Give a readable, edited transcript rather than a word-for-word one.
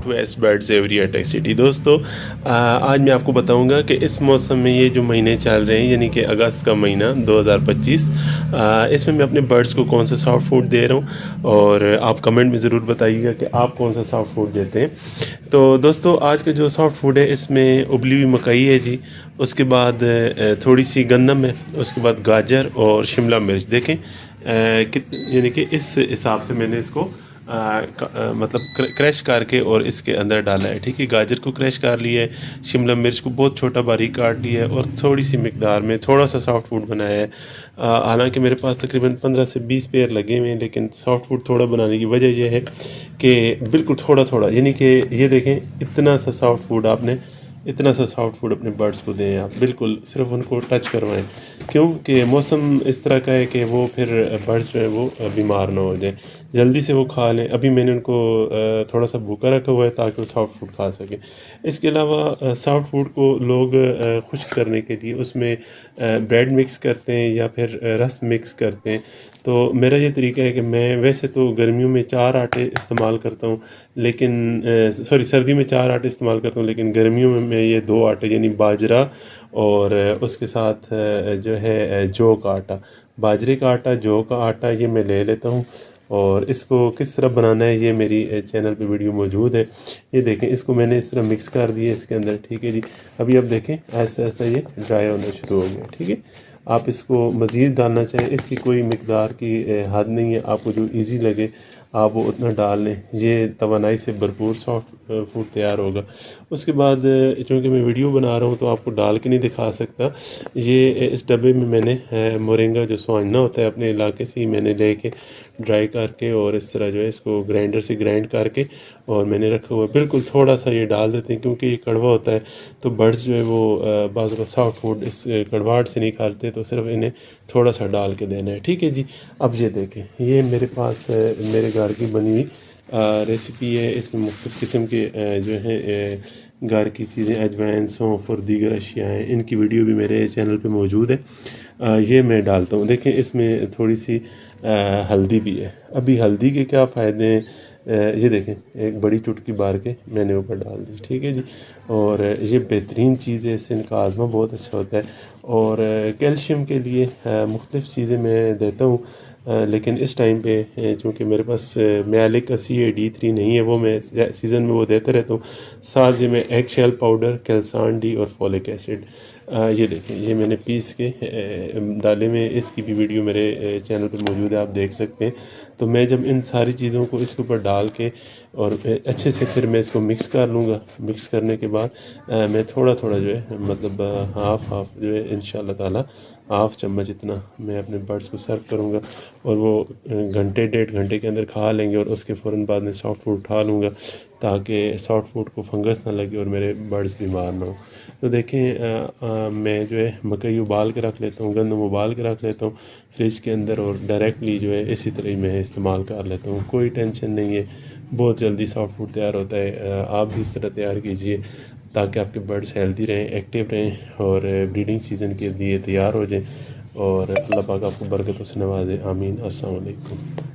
To as birds every tech city. दोस्तों आज मैं आपको बताऊंगा कि इस मौसम में ये जो महीने चल रहे हैं यानी कि अगस्त का महीना 2025, इसमें मैं अपने बर्ड्स को कौन सा सॉफ्ट फूड दे रहा हूँ और आप कमेंट में ज़रूर बताइएगा कि आप कौन सा सॉफ्ट फूड देते हैं। तो दोस्तों आज का जो सॉफ्ट फूड है इसमें उबली हुई मकई है जी, उसके बाद थोड़ी सी गंदम है, उसके बाद गाजर और शिमला मिर्च। देखें यानी कि इस हिसाब से मैंने इसको मतलब क्रश करके और इसके अंदर डाला है। ठीक है, गाजर को क्रश कर लिया है, शिमला मिर्च को बहुत छोटा बारीक काट लिया है और थोड़ी सी मिकदार में थोड़ा सा सॉफ्ट फूड बनाया है। हालांकि मेरे पास तकरीबन 15 से 20 पेयर लगे हुए हैं, लेकिन सॉफ्ट फूड थोड़ा बनाने की वजह यह है कि बिल्कुल थोड़ा थोड़ा, यानी कि ये देखें इतना सा सॉफ्ट फूड अपने बर्ड्स को दें। आप बिल्कुल सिर्फ उनको टच करवाएं, क्योंकि मौसम इस तरह का है कि वो फिर बर्ड्स जो है वो बीमार ना हो जाए, जल्दी से वो खा लें। अभी मैंने उनको थोड़ा सा भूखा रखा हुआ है ताकि वो सॉफ्ट फूड खा सकें। इसके अलावा सॉफ्ट फूड को लोग खुश्क करने के लिए उसमें ब्रेड मिक्स करते हैं या फिर रस मिक्स करते हैं। तो मेरा ये तरीका है कि मैं वैसे तो गर्मियों में 4 आटे इस्तेमाल करता हूँ, लेकिन सर्दी में 4 आटे इस्तेमाल करता हूँ, लेकिन गर्मियों में मैं ये 2 आटे यानी बाजरा और उसके साथ जो है जौ का आटा, बाजरे का आटा, जौ का आटा, ये मैं ले लेता हूँ। और इसको किस तरह बनाना है ये मेरी चैनल पे वीडियो मौजूद है। ये देखें, इसको मैंने इस तरह मिक्स कर दिया इसके अंदर। ठीक है जी, अभी अब देखें ऐसा ऐसा ये ड्राई होना शुरू हो गया। ठीक है, आप इसको मज़ीद डालना चाहें, इसकी कोई मिकदार की हद नहीं है, आपको जो इजी लगे आप वो उतना डाल लें। ये तवानाई से भरपूर सॉफ्ट फूड तैयार होगा। उसके बाद चूँकि मैं वीडियो बना रहा हूँ तो आपको डाल के नहीं दिखा सकता। ये इस डब्बे में मैंने मोरिंगा जो सोंजना होता है अपने इलाके से ही मैंने लेके ड्राई करके और इस तरह जो है इसको ग्राइंडर से ग्राइंड करके और मैंने रखा हुआ है। बिल्कुल थोड़ा सा ये डाल देते हैं क्योंकि ये कड़वा होता है, तो बर्ड्स जो है वो बाज़ सॉफ्ट फूड इस कड़वाहट से नहीं खाते, तो सिर्फ इन्हें थोड़ा सा डाल के देना है। ठीक है जी, अब ये देखें, ये मेरे पास मेरे घर की बनी हुई रेसिपी है। इसमें मुख्तलिफ़ किस्म के जो है घर की चीज़ें, अजवाइन, सौंफ और दीगर अशिया हैं, इनकी वीडियो भी मेरे चैनल पे मौजूद है। ये मैं डालता हूँ। देखें इसमें थोड़ी सी हल्दी भी है। अभी हल्दी के क्या फ़ायदे हैं, ये देखें एक बड़ी चुटकी बार के मैंने ऊपर डाल दी। ठीक है जी, और ये बेहतरीन चीज़ है, इससे इनका हाजमा बहुत अच्छा होता है। और कैल्शियम के लिए मुख्तलिफ़ चीज़ें मैं देता हूँ, लेकिन इस टाइम पे चूँकि मेरे पास म्यालिक CA-D3 नहीं है, वो मैं सीज़न में वो देता रहता हूँ। साथ ही मैं एग शेल पाउडर, कैल्सान डी और फॉलिक एसिड, ये देखें ये मैंने पीस के डाले में, इसकी भी वीडियो मेरे चैनल पे मौजूद है, आप देख सकते हैं। तो मैं जब इन सारी चीज़ों को इसके ऊपर डाल के और अच्छे से फिर मैं इसको मिक्स कर लूँगा। मिक्स करने के बाद मैं थोड़ा थोड़ा जो है मतलब हाफ़ जो है इंशाल्लाह ताला हाफ़ चम्मच इतना मैं अपने बर्ड्स को सर्व करूँगा और वो घंटे 1.5 घंटे के अंदर खा लेंगे। और उसके फ़ौरन बाद में सॉफ्ट फूड उठा लूँगा ताकि सॉफ्ट फूड को फंगस ना लगे और मेरे बर्ड्स बीमार ना हो। तो देखें मैं जो है मकई उबाल के रख लेता हूँ, गंदम उबाल के रख लेता हूँ फ्रिज के अंदर और डायरेक्टली जो है इसी तरह ही मैं इस्तेमाल कर लेता हूँ। कोई टेंशन नहीं है, बहुत जल्दी सॉफ्ट फूड तैयार होता है। आप भी इस तरह तैयार कीजिए ताकि आपके बर्ड्स हेल्दी रहें, एक्टिव रहें और ब्रीडिंग सीज़न के लिए तैयार हो जाएं। और अल्लाह पाक आपको बरकतों से नवाजे। आमीन। अस्सलाम वालेकुम।